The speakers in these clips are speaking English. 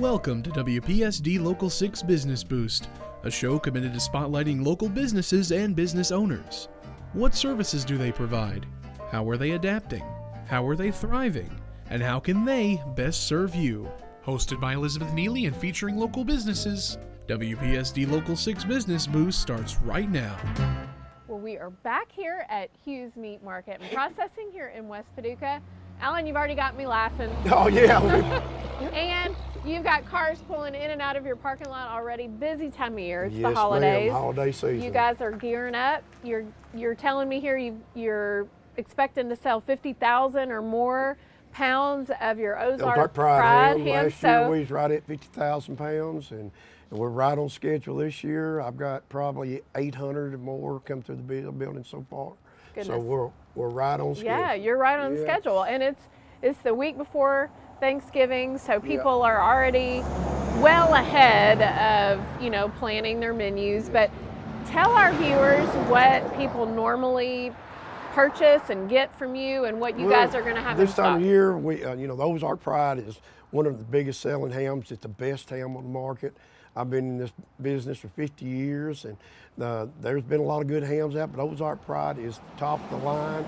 Welcome to WPSD Local 6 Business Boost, a show committed to spotlighting local businesses and business owners. What services do they provide? How are they adapting? How are they thriving? And how can they best serve you? Hosted by Elizabeth Neely and featuring local businesses, WPSD Local 6 Business Boost starts right now. Well, we are back here at Hughes Meat Market and Processing here in West Paducah. Alan, you've already got me laughing. Oh, yeah. And you've got cars pulling in and out of your parking lot already. Busy time of year. It's Yes, the holidays. ma'am. Holiday season. You guys are gearing up. You're telling me here you're expecting to sell 50,000 or more pounds of your Ozark Pride ham. Last year we was right at 50,000 pounds, and we're right on schedule this year. I've got probably 800 or more come through the building so far. Goodness. So we're right on schedule. Yeah, you're right on schedule, and it's the week before Thanksgiving, so people are already well ahead of planning their menus. But tell our viewers what people normally purchase and get from you, and what you guys are going to have in stock. This time of year, we the Ozark Pride is one of the biggest selling hams. It's the best ham on the market. I've been in this business for 50 years, and there's been a lot of good hams out, but Ozark Pride is top of the line.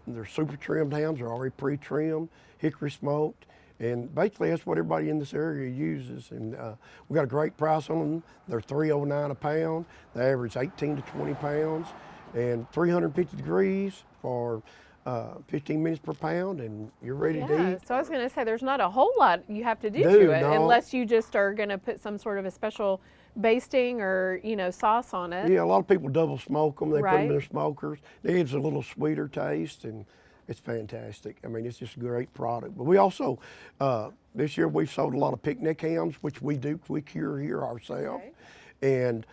They're super trimmed hams. They're already pre-trimmed, hickory smoked, and basically that's what everybody in this area uses. And we got a great price on them. They're $3.09 a pound. They average 18 to 20 pounds, and 350 degrees for 15 minutes per pound, and you're ready to eat. So I was going to say, there's not a whole lot you have to do to it, unless you just are going to put some sort of a special basting or sauce on it. Yeah, a lot of people double smoke them. They put them in their smokers. It gives a little sweeter taste, and it's fantastic. I mean, it's just a great product. But we also, this year we've sold a lot of picnic hams, which we cure here ourselves. Okay. And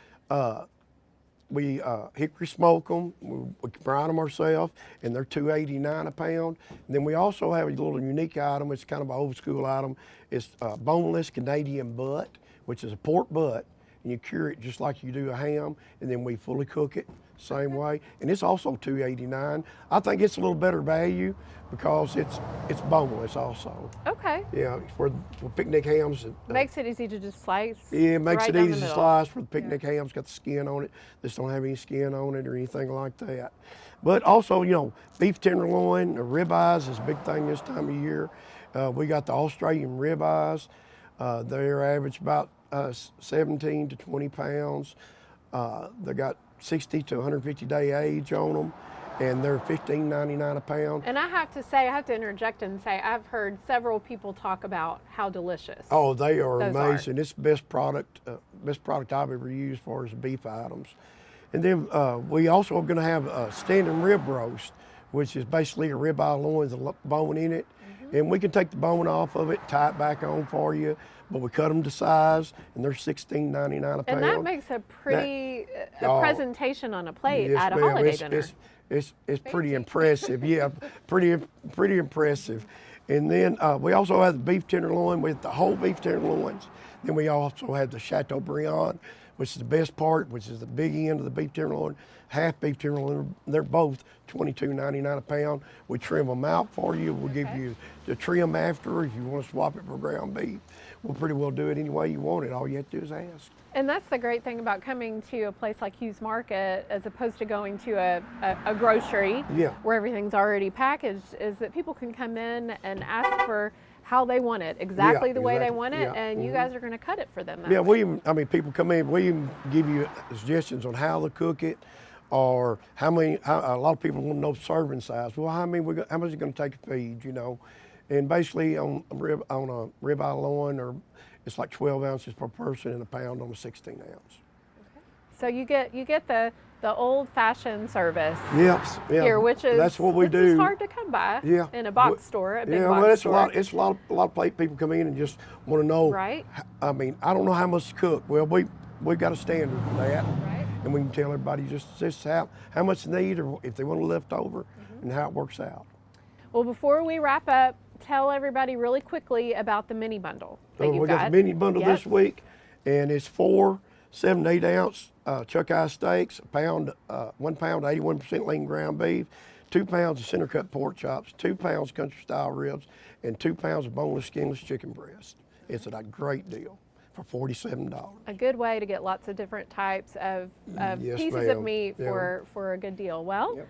we hickory smoke them, we brine them ourselves, and they're $2.89 a pound. And then we also have a little unique item. It's kind of an old school item. It's boneless Canadian butt, which is a pork butt, and you cure it just like you do a ham, and then we fully cook it same way. And it's also $2.89. I think it's a little better value because it's boneless also. Okay. Yeah, for picnic hams. Makes it easy to just slice. Yeah, it makes it easy to slice for the picnic hams. Got the skin on it. This don't have any skin on it or anything like that. But also, beef tenderloin, ribeyes is a big thing this time of year. We got the Australian ribeyes. They're average about 17 to 20 pounds. They got 60 to 150 day age on them, and they're $15.99 a pound. And I have to interject and say, I've heard several people talk about how delicious. Oh, they are amazing. It's the best product I've ever used for as beef items. And then we also are going to have a standing rib roast, which is basically a ribeye loin with a bone in it. And we can take the bone off of it, tie it back on for you, but we cut them to size, and they're $16.99 a pound. And that makes a pretty presentation on a plate at a holiday dinner. It's pretty impressive. Yeah, pretty impressive. And then we also have the beef tenderloin with the whole beef tenderloins. Then we also have the Chateaubriand, which is the best part, which is the big end of the beef tenderloin, half beef tenderloin. They're both $22.99 a pound. We trim them out for you. We'll give you the trim after if you want to swap it for ground beef. We'll pretty well do it any way you want it. All you have to do is ask. And that's the great thing about coming to a place like Hughes Market as opposed to going to a grocery where everything's already packaged, is that people can come in and ask for how they want it, exactly the way they want it, and you guys are going to cut it for them. People come in, we even give you suggestions on how to cook it, or a lot of people want to know serving size. Well, how much is it going to take to feed, And basically on a ribeye loin, it's like 12 ounces per person and a pound on a 16 ounce. Okay. So you get the old-fashioned service here, which is that's what we do. It's hard to come by in a box store, a big box store. It's a lot of people come in and just want to know. Right. I mean, I don't know how much to cook. Well, we got a standard for that, and we can tell everybody just how much they need, or if they want it left over, and how it works out. Well, before we wrap up, tell everybody really quickly about the mini bundle that you've got. We got the mini bundle this week, and it's 4 7 to 8 ounce chuck eye steaks, 1 pound 81% lean ground beef, 2 pounds of center cut pork chops, 2 pounds country style ribs, and 2 pounds of boneless, skinless chicken breast. It's a great deal for $47. A good way to get lots of different types of Yes, pieces of ma'am. meat Yeah. for a good deal. Well, Yep.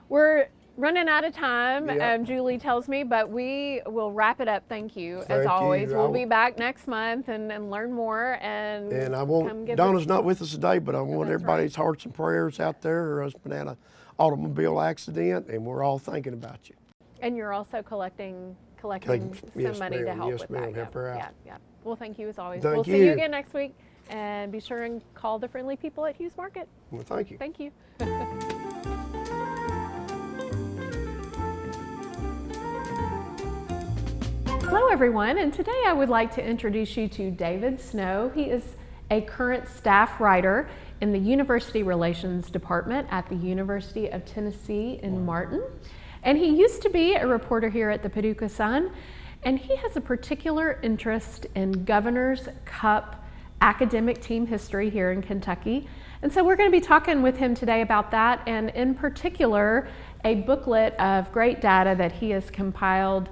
we're running out of time, Yep. Julie tells me, but we will wrap it up. Thank you, as Thank always. you. We'll be back next month and learn more And I come want, give Donna's not with us today, but I want That's everybody's hearts and prayers out there. Her husband had an automobile accident, and we're all thinking about you. And you're also collecting Collecting- some yes, money to ma'am. help Yes, with ma'am. that. Help her out. Yeah. Well, thank you as always. Thank We'll see you you. again next week, and be sure and call the friendly people at Hughes Market. Well, thank you. Thank you. Hello everyone, and today I would like to introduce you to David Snow. He is a current staff writer in the University Relations Department at the University of Tennessee in Martin. And he used to be a reporter here at the Paducah Sun, and he has a particular interest in Governor's Cup academic team history here in Kentucky. And so we're going to be talking with him today about that, and in particular, a booklet of great data that he has compiled.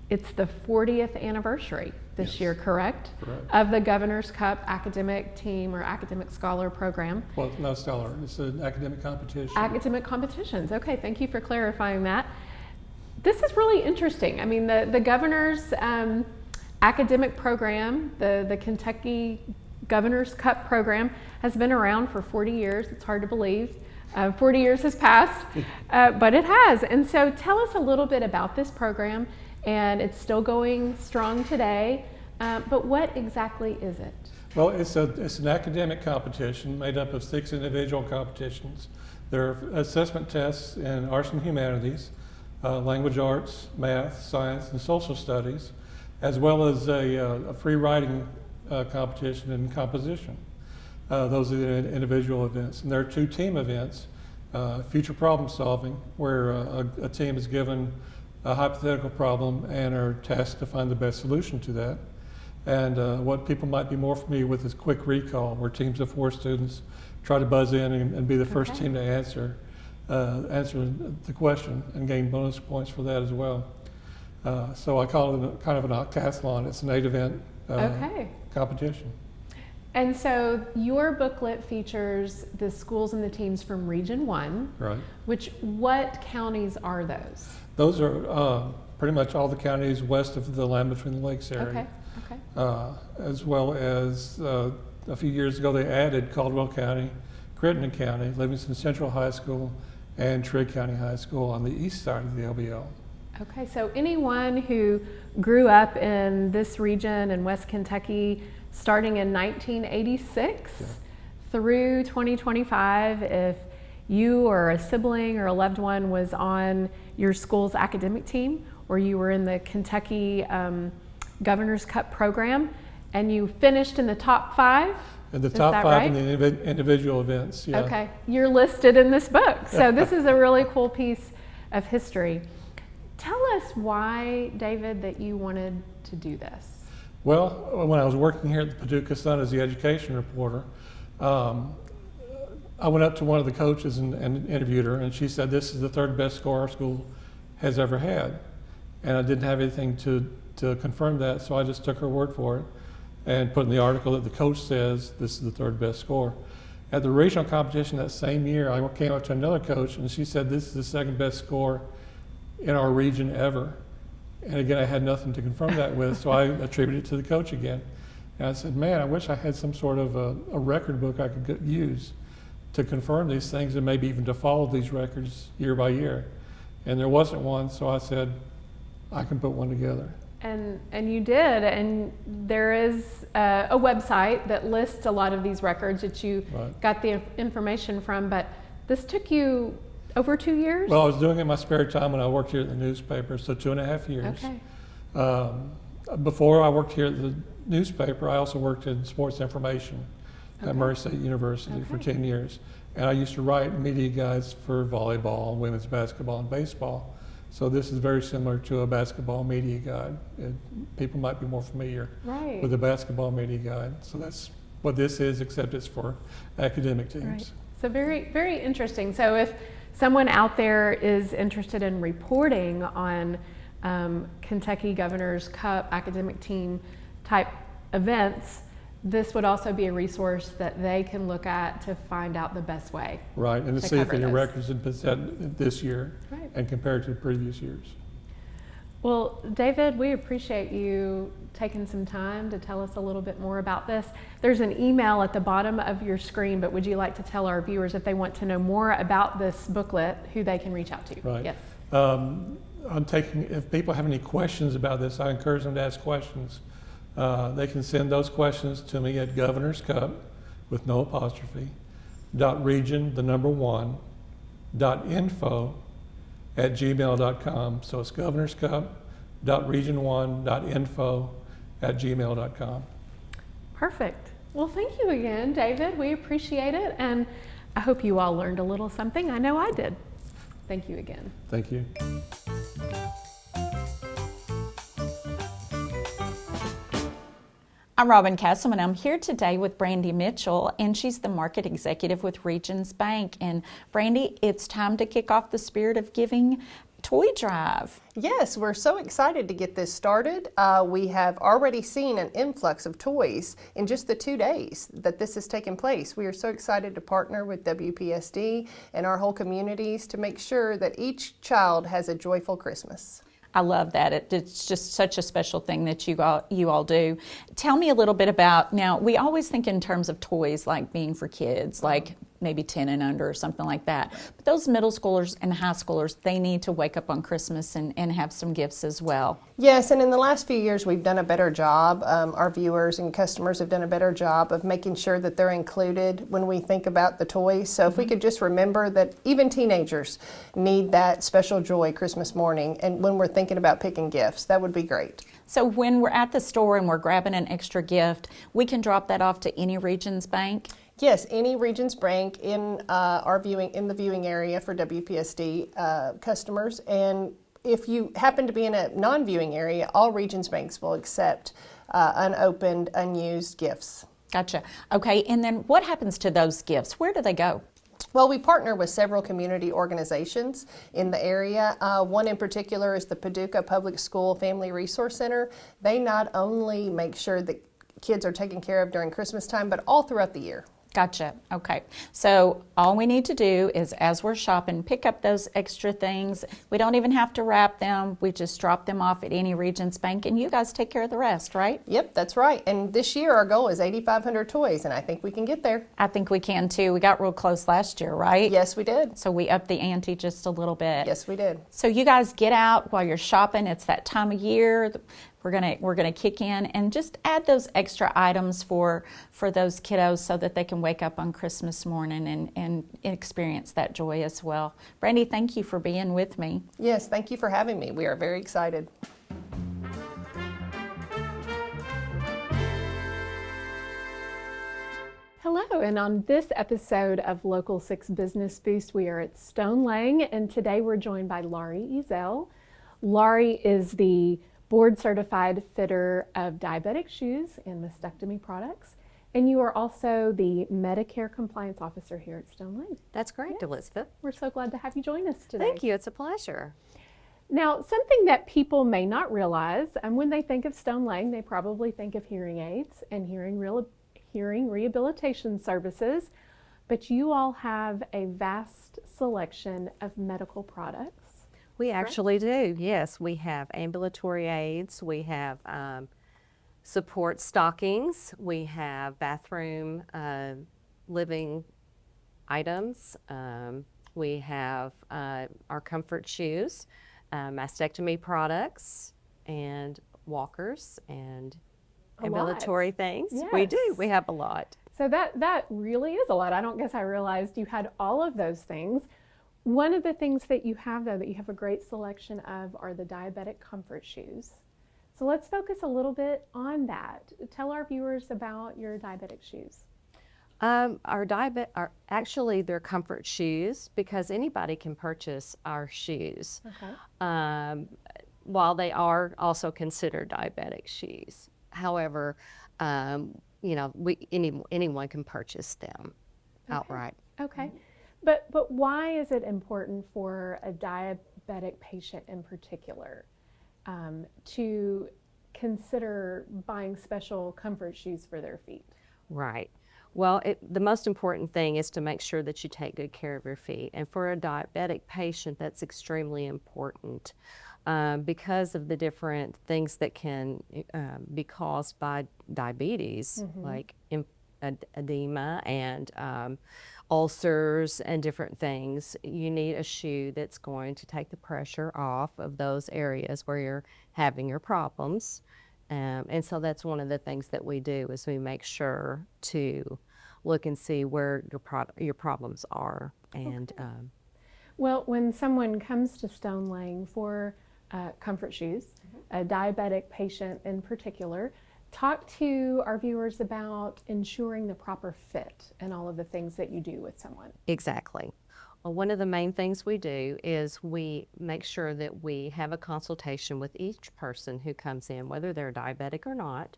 It's the 40th anniversary this year, correct? Correct. Of the Governor's Cup academic team or academic scholar program. Well, it's not scholar, it's an academic competition. Academic competitions. Okay, thank you for clarifying that. This is really interesting. I mean, the Governor's academic program, the Kentucky Governor's Cup program, has been around for 40 years. It's hard to believe. 40 years has passed, but it has. And so tell us a little bit about this program. And it's still going strong today, but what exactly is it? Well, it's an academic competition made up of 6 individual competitions. There are assessment tests in arts and humanities, language arts, math, science, and social studies, as well as a free writing competition in composition. Those are the individual events. And there are 2 team events, future problem solving, where a team is given a hypothetical problem and are tasked to find the best solution to that. And what people might be more familiar with is quick recall, where teams of 4 students try to buzz in and be the first team to answer the question and gain bonus points for that as well. So I call it kind of an octathlon. It's an 8-event competition. And so your booklet features the schools and the teams from Region 1. Right. What counties are those? Those are pretty much all the counties west of the Land Between the Lakes area. Okay. As well as a few years ago they added Caldwell County, Crittenden County, Livingston Central High School, and Trigg County High School on the east side of the LBL. Okay, so anyone who grew up in this region in West Kentucky starting in 1986 through 2025, if you or a sibling or a loved one was on your school's academic team, or you were in the Kentucky Governor's Cup program, and you finished in the top 5. And the Is top that 5 right? in the individual events, yeah. Okay, you're listed in this book. So this is a really cool piece of history. Tell us why, David, that you wanted to do this. Well, when I was working here at the Paducah Sun as the education reporter, I went up to one of the coaches and interviewed her, and she said, "This is the 3rd best score our school has ever had." And I didn't have anything to confirm that, so I just took her word for it and put in the article that the coach says this is the 3rd best score. At the regional competition that same year, I came up to another coach, and she said, "This is the 2nd best score in our region ever." And again, I had nothing to confirm that with, so I attributed it to the coach again. And I said, "Man, I wish I had some sort of a record book I could use to confirm these things and maybe even to follow these records year by year." And there wasn't one, so I said, I can put one together. And you did, and there is a website that lists a lot of these records that you got the information from, but this took you over 2 years? Well, I was doing it in my spare time when I worked here at the newspaper, so 2.5 years. Okay. Before I worked here at the newspaper, I also worked in sports information at Murray State University for 10 years. And I used to write media guides for volleyball, women's basketball, and baseball. So this is very similar to a basketball media guide. People might be more familiar with the basketball media guide. So that's what this is, except it's for academic teams. Right. So very, very interesting. So if someone out there is interested in reporting on Kentucky Governor's Cup academic team type events, this would also be a resource that they can look at to find out the best way. Right, and to see if cover any those. records had been set this year Right. and compared to previous years. Well, David, we appreciate you taking some time to tell us a little bit more about this. There's an email at the bottom of your screen, but would you like to tell our viewers if they want to know more about this booklet, who they can reach out to? Right. Yes. If people have any questions about this, I encourage them to ask questions. They can send those questions to me at Governor's Cup with no apostrophe, .region, the number 1, .info @gmail.com. So it's Governor's Cup, .region1, .info @gmail.com. Perfect. Well, thank you again, David. We appreciate it, and I hope you all learned a little something. I know I did. Thank you again. Thank you. I'm Robin Castleman. I'm here today with Brandy Mitchell, and she's the market executive with Regions Bank. And Brandy, it's time to kick off the Spirit of Giving toy drive. Yes, we're so excited to get this started. We have already seen an influx of toys in just the 2 days that this has taken place. We are so excited to partner with WPSD and our whole communities to make sure that each child has a joyful Christmas. I love that. It's just such a special thing that you all do. Tell me a little bit about, now we always think in terms of toys like being for kids, like maybe 10 and under or something like that. But those middle schoolers and high schoolers, they need to wake up on Christmas and have some gifts as well. Yes, and in the last few years we've done a better job. Our viewers and customers have done a better job of making sure that they're included when we think about the toys. So if we could just remember that even teenagers need that special joy Christmas morning, and when we're thinking about picking gifts, that would be great. So when we're at the store and we're grabbing an extra gift, we can drop that off to any Regions Bank? Yes, any Regions Bank in the viewing area for WPSD customers, and if you happen to be in a non-viewing area, all Regions Banks will accept unopened, unused gifts. Gotcha. Okay, and then what happens to those gifts? Where do they go? Well, we partner with several community organizations in the area. One in particular is the Paducah Public School Family Resource Center. They not only make sure that kids are taken care of during Christmas time, but all throughout the year. Gotcha. Okay. So all we need to do is, as we're shopping, pick up those extra things. We don't even have to wrap them. We just drop them off at any Regions Bank, and you guys take care of the rest, right? Yep, that's right. And this year our goal is 8,500 toys, and I think we can get there. I think we can too. We got real close last year, right? Yes, we did. So we upped the ante just a little bit. Yes, we did. So you guys get out while you're shopping. It's that time of year. We're gonna kick in and just add those extra items for those kiddos so that they can wake up on Christmas morning and experience that joy as well. Brandy, thank you for being with me. Yes, thank you for having me. We are very excited. Hello, and on this episode of Local 6 Business Boost, we are at Stone Lang, and today we're joined by Laurie Ezel. Laurie is the board-certified fitter of diabetic shoes and mastectomy products, and you are also the Medicare Compliance Officer here at Stone Lang. That's correct, Yes. Elizabeth. We're so glad to have you join us today. Thank you. It's a pleasure. Now, something that people may not realize, and when they think of Stone Lang, they probably think of hearing aids and hearing rehabilitation services, but you all have a vast selection of medical products. We actually do. Yes, we have ambulatory aids. We have support stockings. We have bathroom living items. We have our comfort shoes, mastectomy products, and walkers, and ambulatory things. We do. Yes. We have a lot. So that really is a lot. I don't guess I realized you had all of those things. One of the things that you have, though, that you have a great selection of are the diabetic comfort shoes. So let's focus a little bit on that. Tell our viewers about your diabetic shoes. Actually, they're comfort shoes because anybody can purchase our shoes. Okay. While they are also considered diabetic shoes. However, anyone can purchase them outright. Okay. But why is it important for a diabetic patient in particular to consider buying special comfort shoes for their feet? Right. Well, the most important thing is to make sure that you take good care of your feet. And for a diabetic patient, that's extremely important because of the different things that can be caused by diabetes, like edema and ulcers and different things. You need a shoe that's going to take the pressure off of those areas where you're having your problems. And so that's one of the things that we do is we make sure to look and see where your problems are. And Well, when someone comes to Stone Lang for comfort shoes, a diabetic patient in particular, talk to our viewers about ensuring the proper fit and all of the things that you do with someone. exactly. Well, one of the main things we do is we make sure that we have a consultation with each person who comes in, whether they're diabetic or not.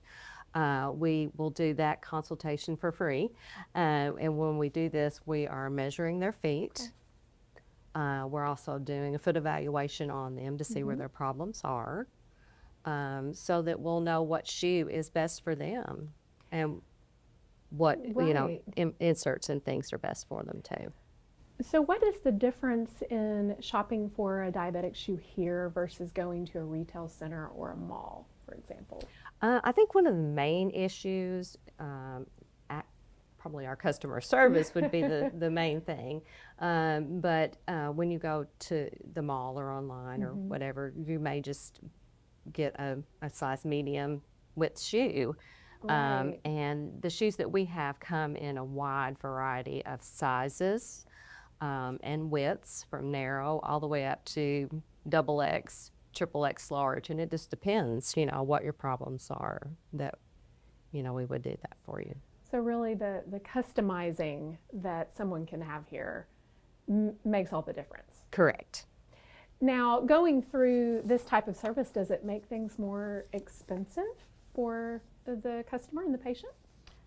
We will do that consultation for free. And when we do this, we are measuring their feet. We're also doing a foot evaluation on them to see where their problems are, so that we'll know what shoe is best for them and what inserts and things are best for them too. So what is the difference in shopping for a diabetic shoe here versus going to a retail center or a mall, for example? I think one of the main issues, probably our customer service would be the main thing. But when you go to the mall or online or whatever, you may just get a size medium width shoe. Right. And the shoes that we have come in a wide variety of sizes and widths, from narrow all the way up to XX, XXX large, and it just depends, what your problems are that, we would do that for you. So really the customizing that someone can have here makes all the difference. Correct. Now, going through this type of service, does it make things more expensive for the customer and the patient?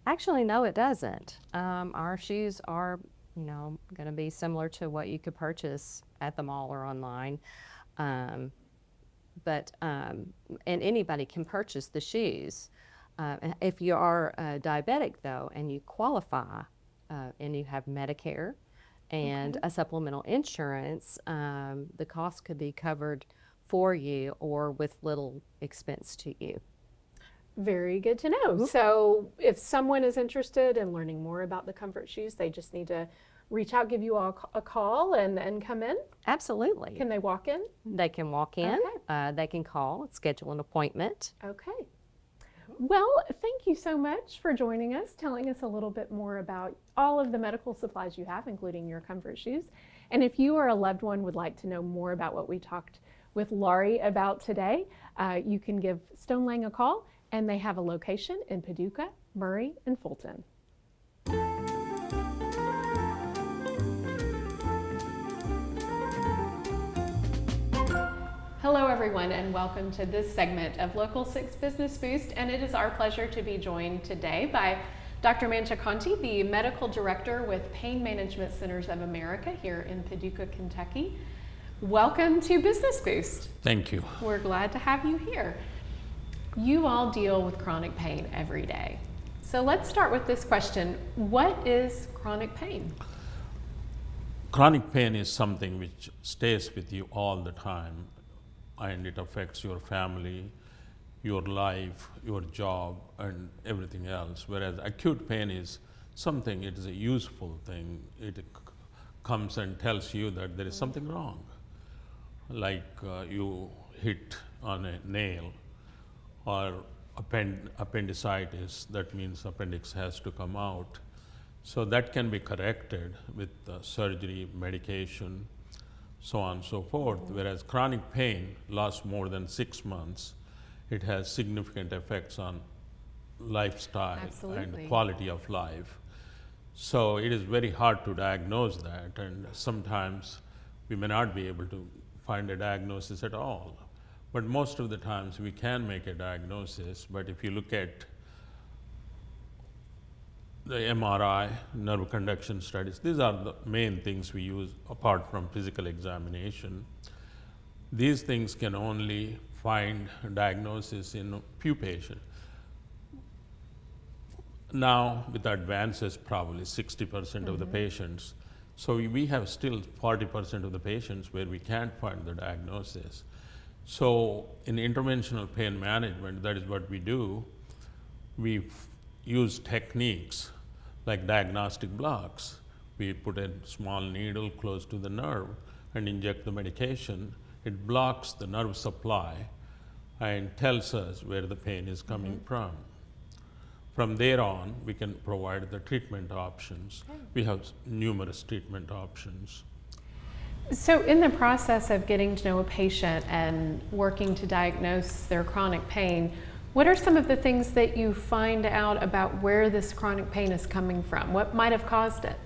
Actually, no, it doesn't. Our shoes are, going to be similar to what you could purchase at the mall or online. And anybody can purchase the shoes. If you are diabetic, though, and you qualify and you have Medicare and a supplemental insurance, the cost could be covered for you or with little expense to you. Very good to know. So if someone is interested in learning more about the comfort shoes, they just need to reach out, give you all a call and come in? Absolutely. Can they walk in? They can walk in. Okay. They can call, schedule an appointment. Okay. Well, thank you so much for joining us, telling us a little bit more about all of the medical supplies you have, including your comfort shoes. And if you or a loved one would like to know more about what we talked with Laurie about today, you can give Stone Lang a call, and they have a location in Paducah, Murray, and Fulton. Hello everyone, and welcome to this segment of Local 6 Business Boost, and it is our pleasure to be joined today by Dr. Mancha Conti, the Medical Director with Pain Management Centers of America here in Paducah, Kentucky. Welcome to Business Boost. Thank you. We're glad to have you here. You all deal with chronic pain every day. So let's start with this question. What is chronic pain? Chronic pain is something which stays with you all the time, and it affects your family, your life, your job, and everything else. Whereas acute pain is something, it is a useful thing. It comes and tells you that there is something wrong. Like you hit on a nail, or appendicitis, that means appendix has to come out. So that can be corrected with surgery, medication, so on and so forth. Whereas chronic pain lasts more than 6 months. It has significant effects on lifestyle and quality of life. So it is very hard to diagnose that, and sometimes we may not be able to find a diagnosis at all. But most of the times we can make a diagnosis. But if you look at the MRI, nerve conduction studies, these are the main things we use apart from physical examination. These things can only find a diagnosis in a few patients. Now, with advances, probably 60% of the patients. So we have still 40% of the patients where we can't find the diagnosis. So in interventional pain management, that is what we do. We use techniques like diagnostic blocks. We put a small needle close to the nerve and inject the medication. It blocks the nerve supply and tells us where the pain is coming from. From there on, we can provide the treatment options. We have numerous treatment options. So in the process of getting to know a patient and working to diagnose their chronic pain, what are some of the things that you find out about where this chronic pain is coming from? What might have caused it?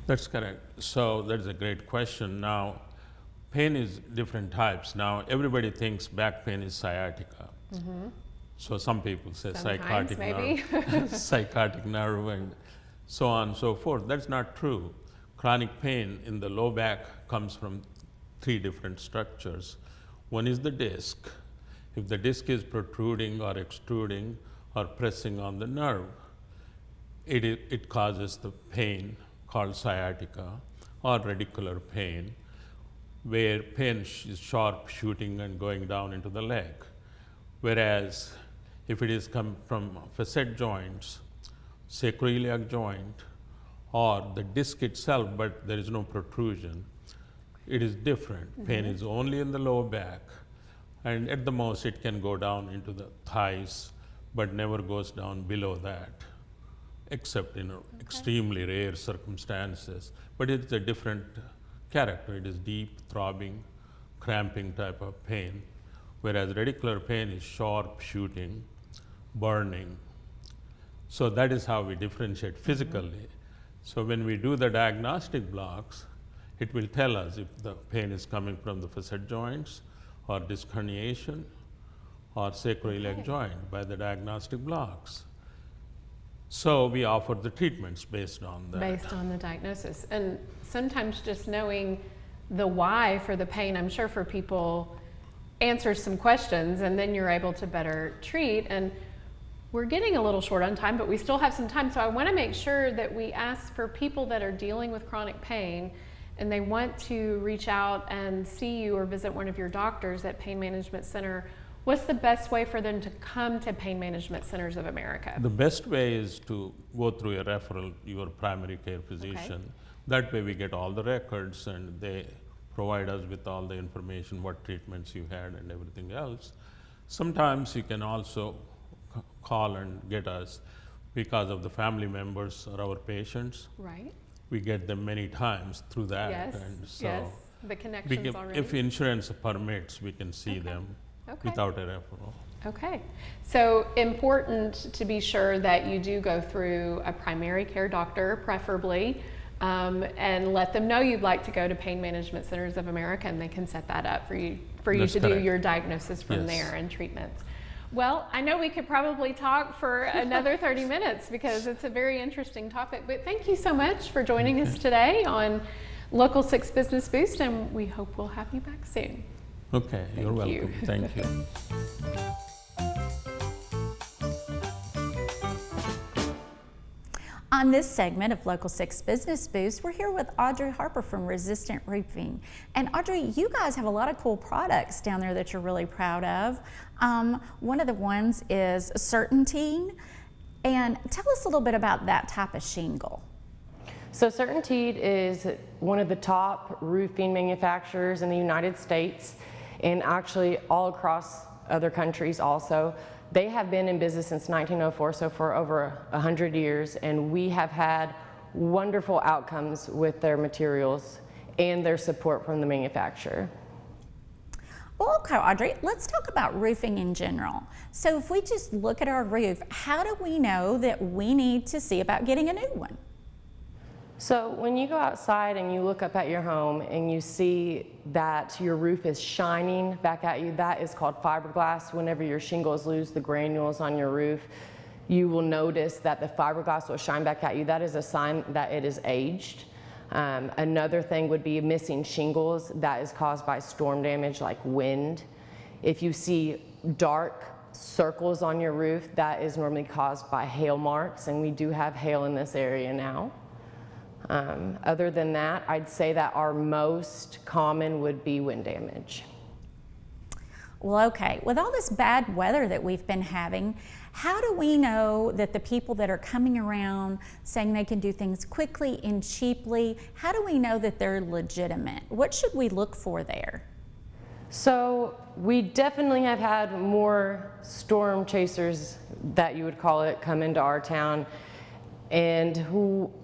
That's correct. So that's a great question. Now, pain is different types. Now, everybody thinks back pain is sciatica. So some people say Sometimes, psychotic nerve and so on and so forth. That's not true. Chronic pain in the low back comes from 3 different structures. One is the disc. If the disc is protruding or extruding or pressing on the nerve, it causes the pain called sciatica or radicular pain, where pain is sharp shooting and going down into the leg. Whereas if it is come from facet joints, sacroiliac joint, or the disc itself, but there is no protrusion, it is different. Pain is only in the lower back, and at the most it can go down into the thighs, but never goes down below that, except in extremely rare circumstances. But it's a different character. It is deep, throbbing, cramping type of pain, whereas radicular pain is sharp shooting, burning. So that is how we differentiate physically. So when we do the diagnostic blocks, it will tell us if the pain is coming from the facet joints or disc herniation or sacroiliac joint by the diagnostic blocks. So we offer the treatments based on that. Based on the diagnosis. And sometimes just knowing the why for the pain, I'm sure for people, answers some questions, and then you're able to better treat. And we're getting a little short on time, but we still have some time. So I want to make sure that we ask for people that are dealing with chronic pain and they want to reach out and see you or visit one of your doctors at Pain Management Center. What's the best way for them to come to Pain Management Centers of America? The best way is to go through a referral, your primary care physician. That way we get all the records and they provide us with all the information, what treatments you had and everything else. Sometimes you can also call and get us because of the family members or our patients. Right. We get them many times through that. Yes, And so yes, the connections already. if insurance permits, we can see them without a referral. Okay, so important to be sure that you do go through a primary care doctor, preferably, and let them know you'd like to go to Pain Management Centers of America, and they can set that up for you That's to correct. do your diagnosis from there and treatments. Well, I know we could probably talk for another 30 minutes because it's a very interesting topic, but thank you so much for joining us today on Local 6 Business Boost, and we hope we'll have you back soon. Okay, you're Thank you. welcome. Thank you. On this segment of Local 6 Business Boost, we're here with Audrey Harper from Resistant Roofing. And Audrey, you guys have a lot of cool products down there that you're really proud of. One of the ones is Certainty. And tell us a little bit about that type of shingle. So Certainty is one of the top roofing manufacturers in the United States and actually all across other countries also. They have been in business since 1904, so for over 100 years, and we have had wonderful outcomes with their materials and their support from the manufacturer. Well, okay, Audrey, let's talk about roofing in general. So if we just look at our roof, how do we know that we need to see about getting a new one? So when you go outside and you look up at your home and you see that your roof is shining back at you, that is called fiberglass. Whenever your shingles lose the granules on your roof, you will notice that the fiberglass will shine back at you. That is a sign that it is aged. Another thing would be missing shingles. That is caused by storm damage like wind. If you see dark circles on your roof, that is normally caused by hail marks, and we do have hail in this area now. Other than that, I'd say that our most common would be wind damage. Well, okay, with all this bad weather that we've been having, how do we know that the people that are coming around saying they can do things quickly and cheaply, how do we know that they're legitimate? What should we look for there? So we definitely have had more storm chasers, that you would call it, come into our town. And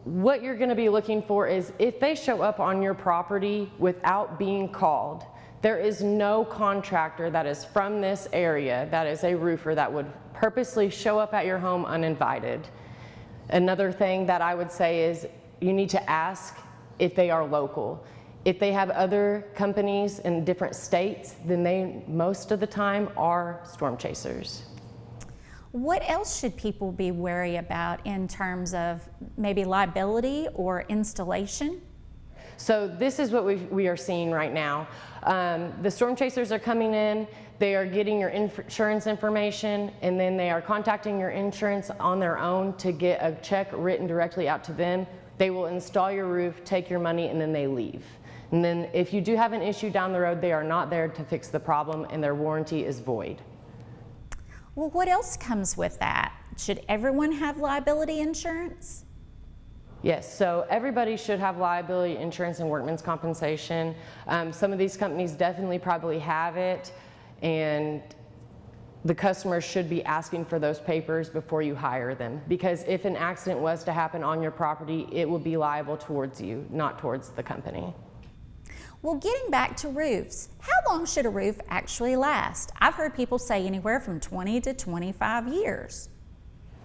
what you're going to be looking for is if they show up on your property without being called. There is no contractor that is from this area, that is a roofer, that would purposely show up at your home uninvited. Another thing that I would say is you need to ask if they are local. If they have other companies in different states, then they most of the time are storm chasers. What else should people be wary about in terms of maybe liability or installation? So this is what we are seeing right now. The storm chasers are coming in, they are getting your insurance information, and then they are contacting your insurance on their own to get a check written directly out to them. They will install your roof, take your money, and then they leave. And then if you do have an issue down the road, they are not there to fix the problem, and their warranty is void. Well, what else comes with that? Should everyone have liability insurance? Yes, so everybody should have liability insurance and workman's compensation. Some of these companies definitely probably have it, and the customer should be asking for those papers before you hire them, because if an accident was to happen on your property, it will be liable towards you, not towards the company. Well, getting back to roofs, how long should a roof actually last? I've heard people say anywhere from 20 to 25 years.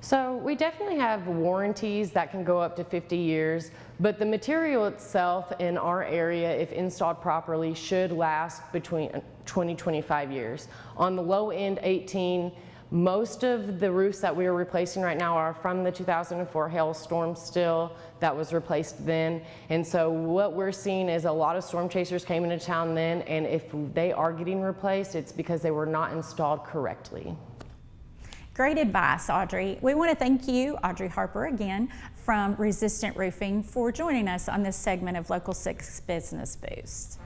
So we definitely have warranties that can go up to 50 years, but the material itself in our area, if installed properly, should last between 20 to 25 years. On the low end, 18. Most of the roofs that we are replacing right now are from the 2004 hailstorm still that was replaced then. And so what we're seeing is a lot of storm chasers came into town then, and if they are getting replaced, it's because they were not installed correctly. Great advice, Audrey. We want to thank you, Audrey Harper, again from Resistant Roofing, for joining us on this segment of Local 6 Business Boost.